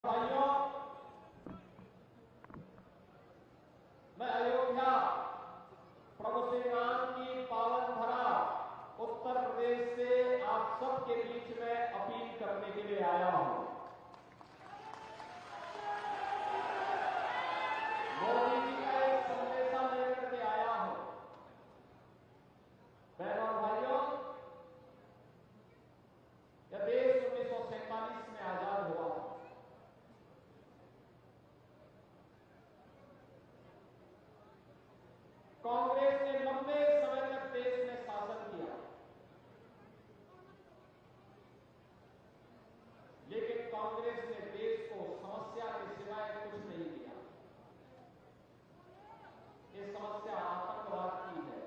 भाइयों, मैं अयोध्या प्रभु श्री राम की पावन धरा उत्तर प्रदेश से आप सबके बीच में अपील करने के लिए आया हूं। मोदी जी का एक संदेशा लेकर के आया हूं। बहनों और भाइयों, यह देश 1947 में आजाद हुआ। कांग्रेस ने लंबे समय तक देश में शासन किया, लेकिन कांग्रेस ने देश को समस्या के सिवाय कुछ नहीं दिया। ये समस्या आतंकवाद की है,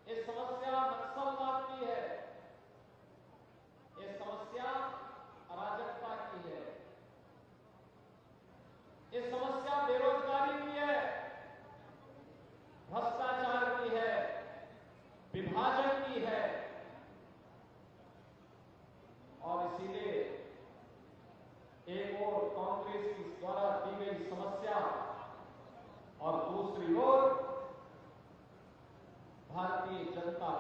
ये समस्या नक्सलवाद की है, ये समस्या अराजकता की है, ये समस्या बेरोजगारी की है, भ्रष्टाचार की है, विभाजन की है। और इसीलिए एक ओर कांग्रेस की द्वारा दी गई समस्या और दूसरी ओर भारतीय जनता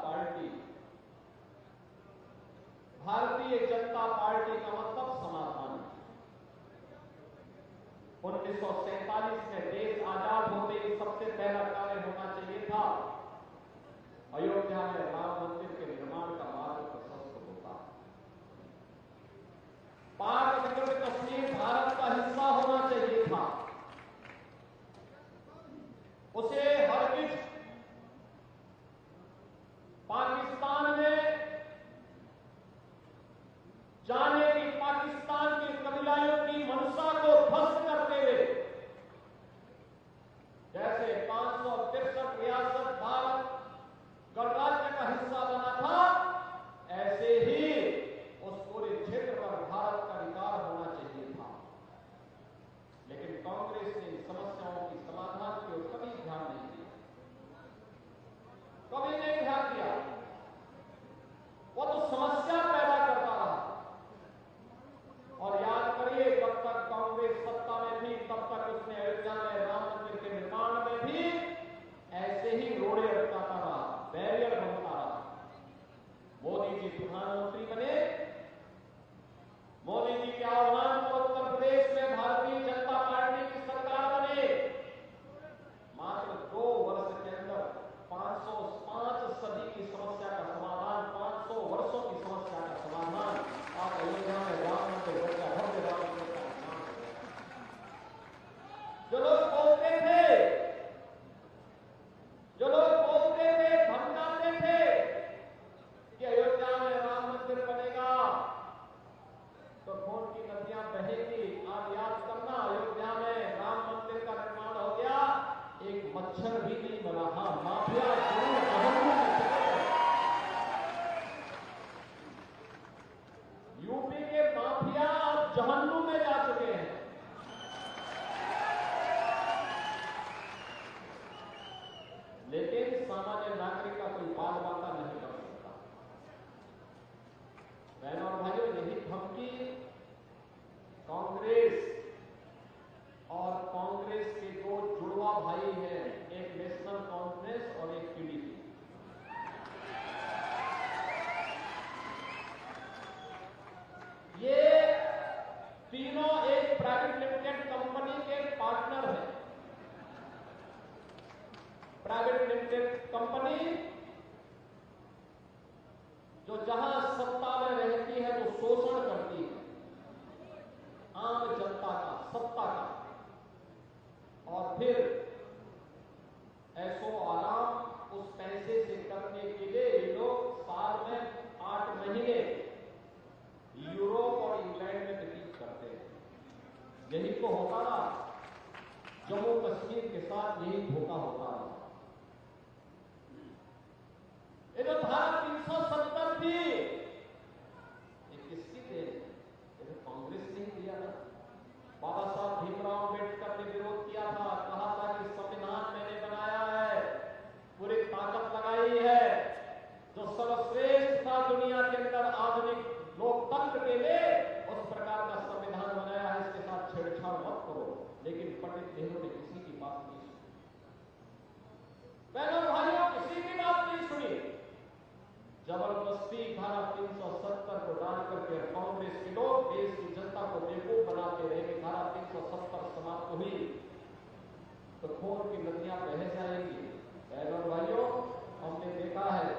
पार्टी का मतलब समाधान। 1947 में देश आजाद होते ही सबसे पहला कार्य होना चाहिए था अयोध्या में राम मंदिर के निर्माण का मार्ग प्रशस्त होता। पाक अधिकृत कश्मीर भारत का हिस्सा होना चाहिए था। उसे हरगिज पाकिस्तान में जाने की, पाकिस्तान की कबीलाइयों की मंशा को ध्वस्त करते हुए, जैसे 563 रियासत भारत गणराज्य का हिस्सा बना था, ऐसे ही उस पूरे क्षेत्र पर भारत का अधिकार होना चाहिए था। लेकिन कांग्रेस ने समस्याओं की समाधान की ओर कभी ध्यान नहीं दिया, कभी नहीं ध्यान दिया। वो तो समस्या पैदा करता रहा। और याद करिए, जब तक कांग्रेस सत्ता में थी तब तक उसने अयोध्या में राम मंदिर के निर्माण में भी ऐसे ही रोड़े अटकाता रहा, बैरियर बनता रहा। मोदी जी प्रधानमंत्री बने, मोदी जी के आह्वान पर उत्तर प्रदेश में भारतीय जनता पार्टी की सरकार बने। मात्र 2 वर्ष के अंदर 505 सदी की समस्या का समाधान, 500 वर्षों की समस्या का समाधान आप अयोध्या में राम मंदिर बन गया, भव्य राम मंदिर का निर्माण हो गया। जो लोग बोलते थे, धमकाते थे कि अयोध्या में राम मंदिर बनेगा तो खून की नदियां बहेंगी। आप याद करना, अयोध्या में राम मंदिर का निर्माण हो गया, एक मच्छर भी नहीं बना। हाँ, माफिया जरूर जहन्नुम में चले गए। यूपी के माफिया अब जहन्नुम में जा चुके हैं। लेकिन सामान्य नागरिक का कोई बाल बाका नहीं कर सकता। बहनों और भाइयों, यही धमकी कांग्रेस और कांग्रेस के 2 जुड़वा भाई हैं, एक नेशनल कांग्रेस और एक पीडीपी। ये तीनों एक प्राइवेट लिमिटेड कंपनी के पार्टनर हैं। प्राइवेट लिमिटेड कंपनी जो जहां सत्ता में रहती है तो शोषण करती है आम जनता का, सत्ता का, और फिर ऐसो आराम उस पैसे से करने के लिए ये लोग साल में 8 महीने यूरोप और इंग्लैंड में व्यतीत करते हैं। यही तो होता रहा, जम्मू कश्मीर के साथ यही धोखा होता रहा। ये जो धारा 370 थी, ये किसकी देन? ये तो कांग्रेस ने दिया ना। बाबा साहब भीमराव अम्बेडकर ने विरोध किया था, कहा था कि संविधान मैंने बनाया है, पूरी ताकत लगाई है, जो सर्वश्रेष्ठ था दुनिया के अंदर आधुनिक लोकतंत्र के लिए, उस प्रकार का संविधान 1970 समाप्त हुई तो खून की नदियां बह जाएंगी। बहनों और भाइयों, हमने देखा है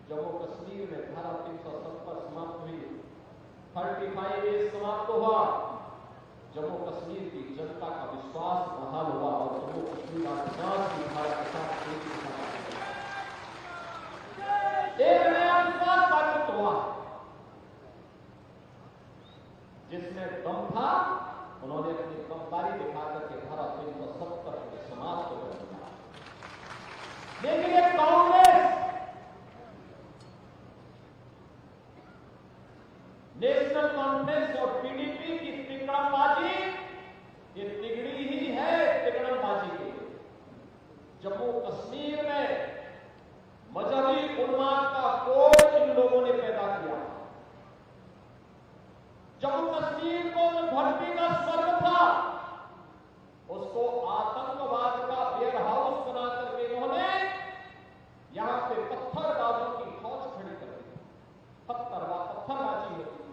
जम्मू कश्मीर में धारा 370 समाप्त हुई, 35A समाप्त हुआ, जम्मू कश्मीर की जनता का विश्वास बहाल हुआ और जम्मू कश्मीर विकास की धारा के साथ एक नया विश्वास स्थापित हुआ। जिसमें दम था उन्होंने अपनी दमदारी दिखाकर के धारा 370 को समाप्त कर दिया। लेकिन ये कांग्रेस नेशनल कॉन्फ्रेंस और पीडीपी की तिकड़मबाजी, ये तिगड़ी ही है तिकड़मबाजी के लिए। जम्मू कश्मीर में मजहबी उन्माद का कोड इन लोगों ने पैदा किया। जम्मू कश्मीर को जो धरती का स्वर्ग था उसको आतंकवाद का वेयर हाउस बना करके इन्होंने यहां पे पत्थरबाजों की फौज खड़ी कर दी। पत्थरबाजी होती थी।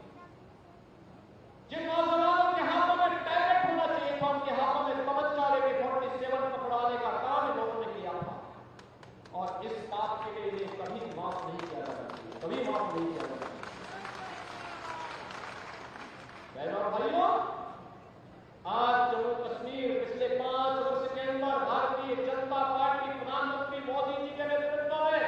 जिन नौजवानों के हाथों में टैबलेट होना चाहिए था उनके हाथों में तमंचा लेके 47 पकड़ाने का काम इन लोगों ने किया था। और इस बात के लिए ये कभी माफ नहीं किया जाना चाहिए, कभी माफ नहीं किया जाना चाहिए। बहनों और भाइयों, आज जम्मू कश्मीर पिछले 5 वर्ष के अंदर भारतीय जनता पार्टी प्रधानमंत्री मोदी जी के नेतृत्व में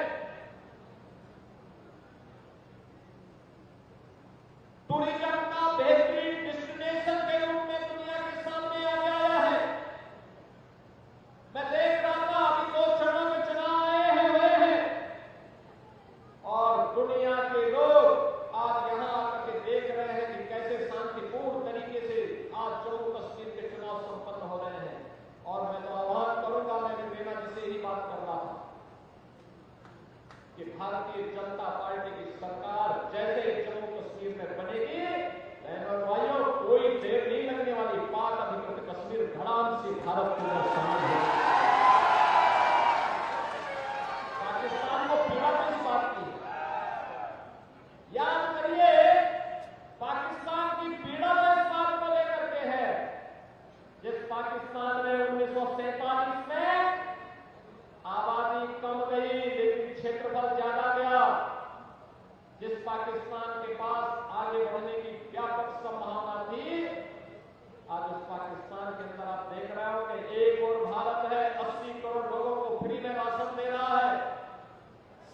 टूरिज्म का बेहतरीन डेस्टिनेशन के रूप में दुनिया के सामने आगे आया है। मैं देख रहा था अभी 2 चरणों में चुनाव हुए हैं और दुनिया के लोग आज यहां आकर के देख रहे हैं कि कैसे शांतिपूर्ण तरीके से आज जम्मू कश्मीर के चुनाव संपन्न हो रहे हैं। और मैं तो आह्वान करूंगा, मैं प्रेरणा जी से ही बात कर रहा था कि भारतीय जनता पार्टी की सरकार जैसे जम्मू कश्मीर में बनेगी, बहनों और भाइयों, कोई देर नहीं लगने वाली। पाक अधिकृत कश्मीर धड़ाम से भारत के अंदर शामिल है। पाकिस्तान को पीड़ा तो इस बात की याद करिए, पाकिस्तान की पीड़ा तो इस बात को लेकर के है जिस पाकिस्तान में 1947 में आबादी कम गई लेकिन क्षेत्रफल ज्यादा गया, जिस पाकिस्तान के पास आगे बढ़ने की व्यापक संभावना थी, आज उस पाकिस्तान के अंदर आप देख रहे हो कि एक और भारत है, 80 करोड़ लोगों को फ्री में राशन दे रहा है,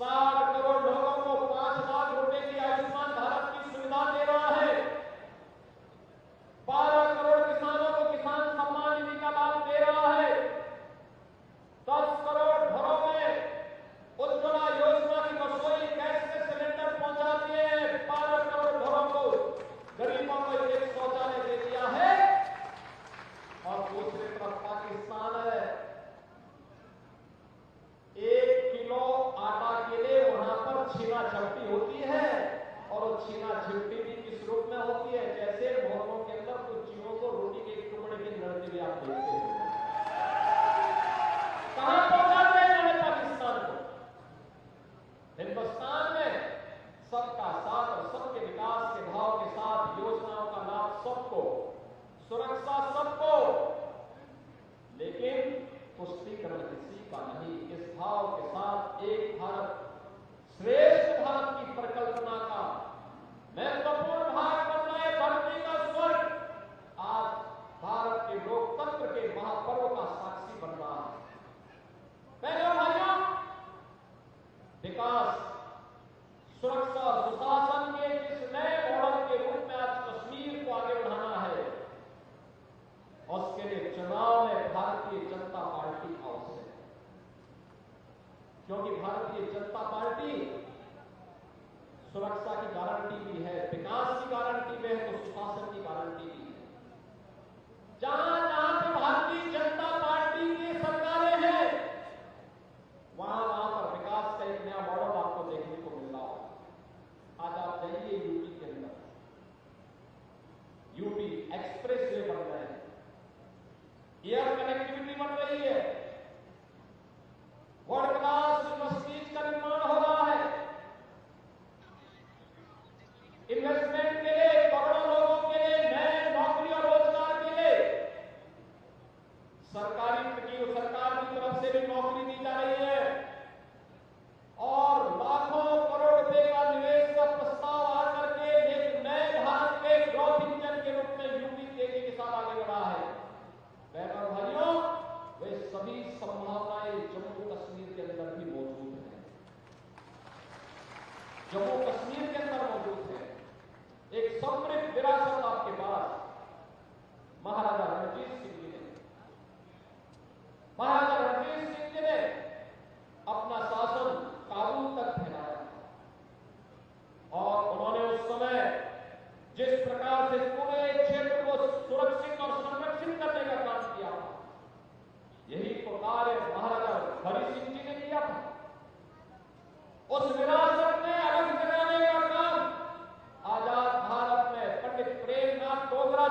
60 करोड़ लोगों को 5 लाख रुपए की आयुष्मान भारत की सुविधा दे रहा है, 12 करोड़ किसानों को किसान सम्मान निधि का लाभ दे रहा है, 10 करोड़ घरों में उज्ज्वला योजना की रसोई गैस के सिलेंडर पहुंचा दिए, 12 करोड़ घरों को गरीबों को एक शौचालय दे दिया है। और दूसरी तरफ पाकिस्तान है, 1 किलो आटा के लिए वहां पर छीना झपटी होती है और वो छीना झपटी भी किस रूप में होती है, जैसे मोहल्लों के अंदर कुछ चीजों को रोटी के टुकड़े की लड़ती हुई आप देखते हैं। कहां पहुंचाते हैं उन्होंने पाकिस्तान को? हिंदुस्तान में सबका साथ और सबके विकास के भाव के साथ योजनाओं का लाभ सबको, सुरक्षा सबको, लेकिन पुष्टिकरण किसी का नहीं। इस भाव के साथ एक भारत श्रेष्ठ भारत की परिकल्पना का महत्वपूर्ण भाग बन रहा है, धरती का स्वर्ग आज भारत के लोकतंत्र के महापर्व का साक्षी बन रहा है। बहनों भाइयों, विकास, सुरक्षा और सुशासन के जिस नए मॉडल के रूप में आज कश्मीर को आगे बढ़ाना है, उसके लिए चुनाव में भारतीय जनता पार्टी आवश्यक है। क्योंकि भारतीय जनता पार्टी सुरक्षा की गारंटी भी है, विकास की गारंटी भी है, तो सुशासन की गारंटी भी है। जहां जहां पे भारतीय जनता पार्टी की सरकारें हैं, वहां वहां पर विकास का एक नया मॉडल आपको देखने को मिल रहा होगा। आज आप जाइए यूपी के अंदर, यूपी एक्सप्रेस वे बन रहे हैं, एयर कनेक्टिविटी बन रही है, वर्ल्ड क्लास यूनिवर्सिटीज का निर्माण हो रहा है, इन्वेस्टमेंट के लिए, करोड़ों लोगों के लिए नए नौकरी और रोजगार के लिए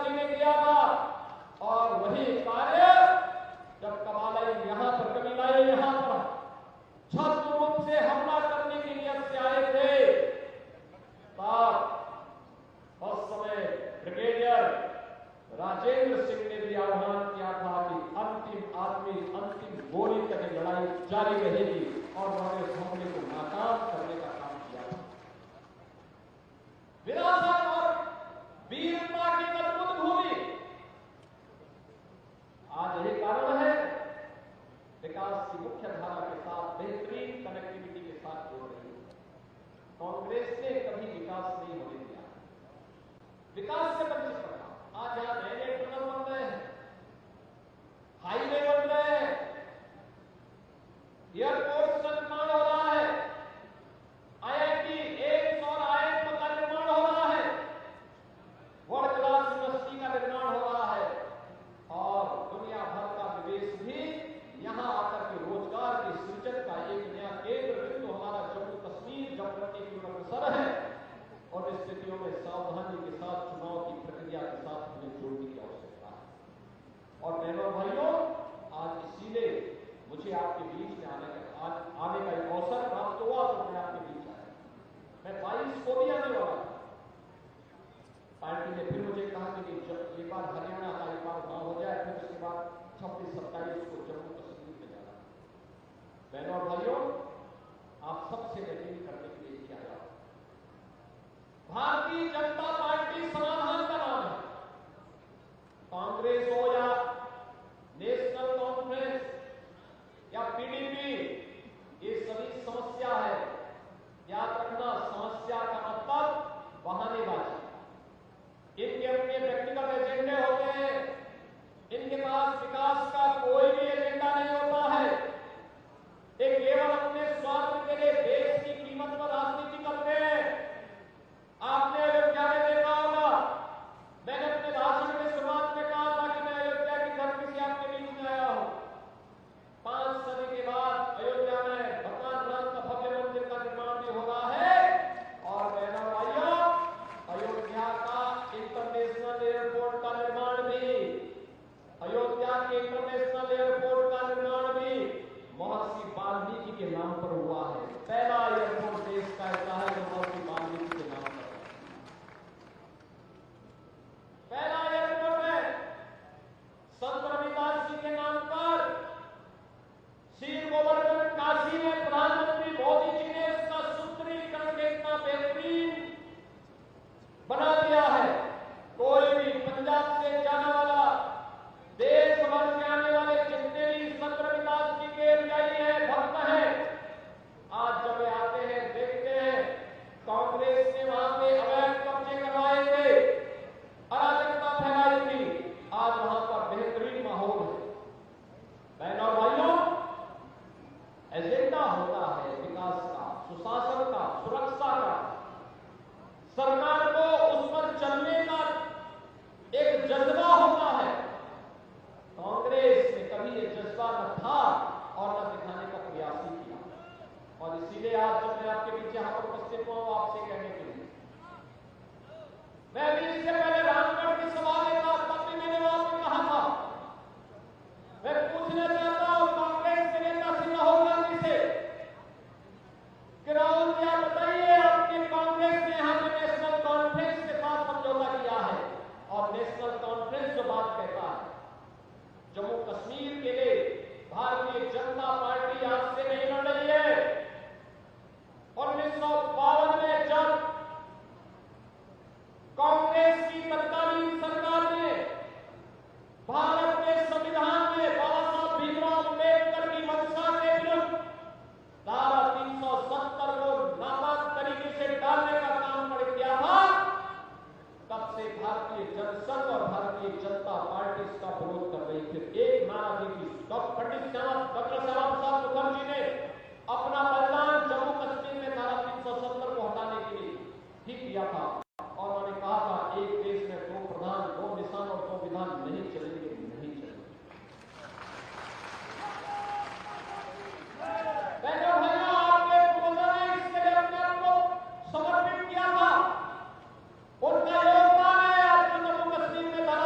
जी ने किया था, और वही कार्य जब कबालाई यहां पर, कबीलाई यहां पर छद्म रूप से हमला करने की नियत से आए थे, तब उस समय ब्रिगेडियर राजेंद्र सिंह ने भी आह्वान किया था कि अंतिम आदमी, अंतिम गोली तक लड़ाई जारी रहेगी, और उन्होंने इस हमले को नाकाम करने का काम किया। विरासत और वीरता की अद्भुत भूमि, आज यही कारण है विकास की मुख्य धारा के साथ बेहतरीन कनेक्टिविटी के साथ जोड़ रही है। कांग्रेस ने कभी विकास नहीं होने दिया, विकास से वंचित रखा। आज यहां नए टनल बन रहे हैं, हाईवे बन रहे हैं, एयरपोर्ट का निर्माण हो रहा है, IIT, एम्स और IIM का निर्माण हो रहा है, वर्ल्ड क्लास यूनिवर्सिटी का निर्माण हो रहा है, और दुनिया भर का निवेश भी यहां आकर के रोजगार के सृजन का एक नया केंद्र बिंदु हमारा जम्मू कश्मीर जब बनने की अवसर है, और स्थितियों में सावधानी के साथ चुनाव की प्रक्रिया के साथ हमें जोड़ने की आवश्यकता है। और बहनों और भाइयों, आज इसीलिए मुझे आपके बीच में आने का एक अवसर प्राप्त हुआ, तो मैं आपके बीच आया। मैं 22 को भी आने वाला था, पार्टी ने फिर मुझे कहा कि जब एक बार हरियाणा का एक बार वहां हो जाए, फिर उसके बाद 26-27 को जम्मू कश्मीर में जाना। बहनों और भाइयों, आप सबसे अपील करने के लिए किया जाए, भारतीय जनता पार्टी समाधान का नाम है। कांग्रेस हो या नेशनल कॉन्फ्रेंस या PDP, ये सभी समस्या है। याद रखना, समस्या का मतलब बहानेबाजी। इनके अपने व्यक्तिगत एजेंडे होते हैं, इनके पास विकास का कोई भी एजेंडा नहीं होता है। ये केवल अपने स्वार्थ के लिए देश की कीमत पर राजनीति करते हैं। आपने अयोध्या में देखा होगा, मैंने अपने भाषण में शुरुआत में कहा था कि मैं अयोध्या की धरती से आपके बीच में आया हूं। 5 सदी के बाद अयोध्या में भगवान राम का भव्य मंदिर का निर्माण भी हो रहा है, और बहनों भाइयों, अयोध्या का इंटरनेशनल एयरपोर्ट का निर्माण भी, अयोध्या के इंटरनेशनल एयरपोर्ट का निर्माण भी महर्षि वाल्मीकि के नाम पर हुआ है। पहला एयरपोर्ट देश का ऐसा है जो महर्षि वाल्मीकि के नाम पर, पहला एयरपोर्ट है संत रविदास जी के नाम पर। श्री गोवर्धन काशी में प्रधानमंत्री मोदी जी ने इसका सुंदरीकरण इतना बेहतरीन बना दिया है। कोई भी पंजाब से जाने वाला, देश भर से आने वाले जितने भी संत रविदास जी के अनुयायी हैं, भक्त हैं, आज जब वे आते हैं, देखते हैं कांग्रेस ने वहां पे अवैध कब्जे करवाए थे, अराजकता फैलाई थी, आज वहां पर बेहतरीन माहौल है। बहनों और भाइयों, एजेंडा होता है विकास का, सुशासन का, सुरक्षा का, सरकार को उस पर चलने का एक जज्बा होता है। कांग्रेस ने कभी ये जज्बा न था और न दिखाने का प्रयास ही किया, और इसीलिए आज जब मैं आपके पीछे यहां पर उपस्थित हूं, आपसे कहने के लिए, मैं भी इससे पहले रामगढ़ की सभा में था, तब भी मैंने वहां पर कहा था, मैं पूछना चाहता हूं कांग्रेस के नेता श्री राहुल गांधी से कि राहुल जी, आप बताइए, आपकी कांग्रेस ने यहां पे नेशनल कॉन्फ्रेंस के साथ समझौता किया है, और नेशनल कॉन्फ्रेंस जो बात कहता है, जम्मू कश्मीर के लिए भारतीय जनता पार्टी आज से नहीं लड़ रही है। 1952 में जब कांग्रेस की तत्कालीन सरकार ने भारत के संविधान में बाबा साहब भीमराव अम्बेडकर की मंशा के विरुद्ध धारा 370 को नापाक तरीके से डालने का काम किया था, तब से भारतीय जनसंघ और भारतीय जनता पार्टी इसका विरोध कर रही थी। एक नारा दी थी, पंडित डॉक्टर श्यामा प्रसाद मुखर्जी ने अपना बलिदान जम्मू कश्मीर में धारा 370 को हटाने के लिए ही किया था, और उन्होंने कहा था एक देश में 2 प्रधान, 2 निशान और 2 विधान नहीं चलेंगे, नहीं चलेंगे। बहनों भाइयों, आपके पूर्वजों ने इसके लिए अपने आप को समर्पित किया था, उनका योगदान है आज जम्मू कश्मीर में धारा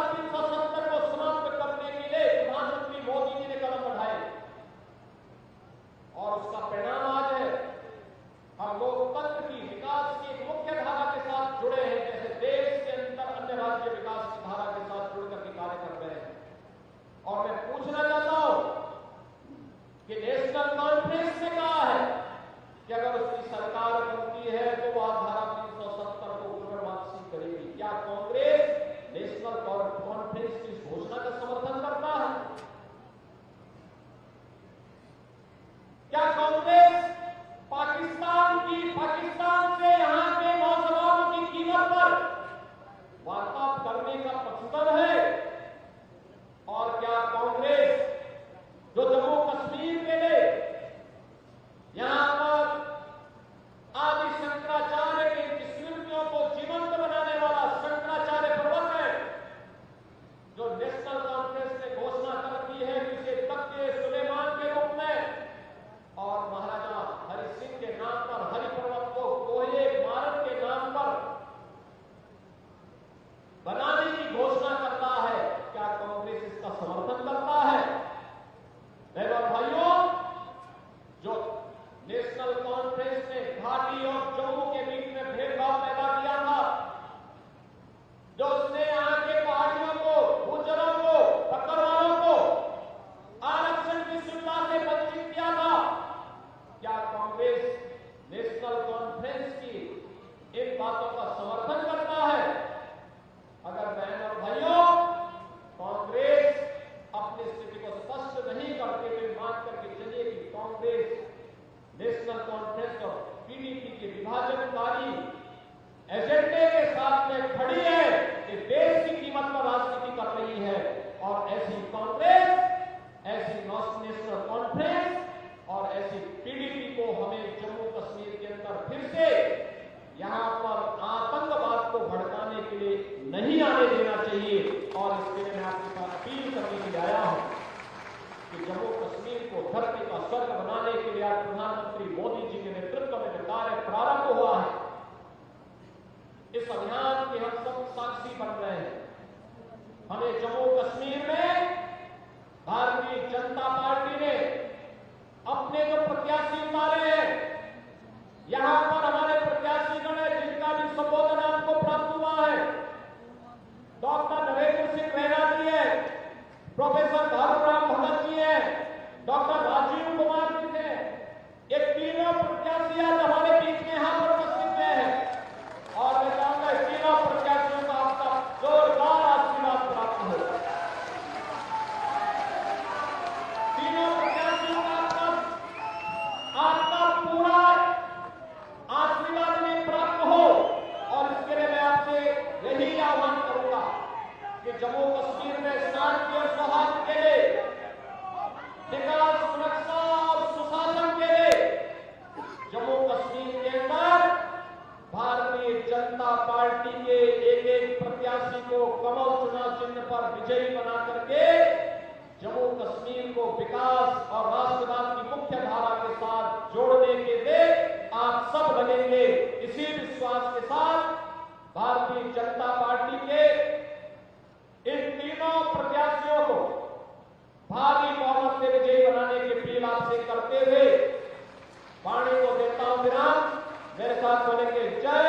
जम्मू कश्मीर में शांति और सौहार्द के लिए, विकास, सुरक्षा और सुशासन के लिए जम्मू कश्मीर के अंदर भारतीय जनता पार्टी के एक एक प्रत्याशी को कमल चुनाव चिन्ह पर विजयी बना करके जम्मू कश्मीर को विकास और राष्ट्रवाद की मुख्य धारा के साथ जोड़ने के लिए आप सब लगेंगे। इसी विश्वास के साथ भारतीय जनता पार्टी के इन तीनों प्रत्याशियों को भारी बहुमत से विजयी बनाने की अपील आपसे करते हुए वाणी को देता हूं विराम। मेरे साथ बोलेंगे जय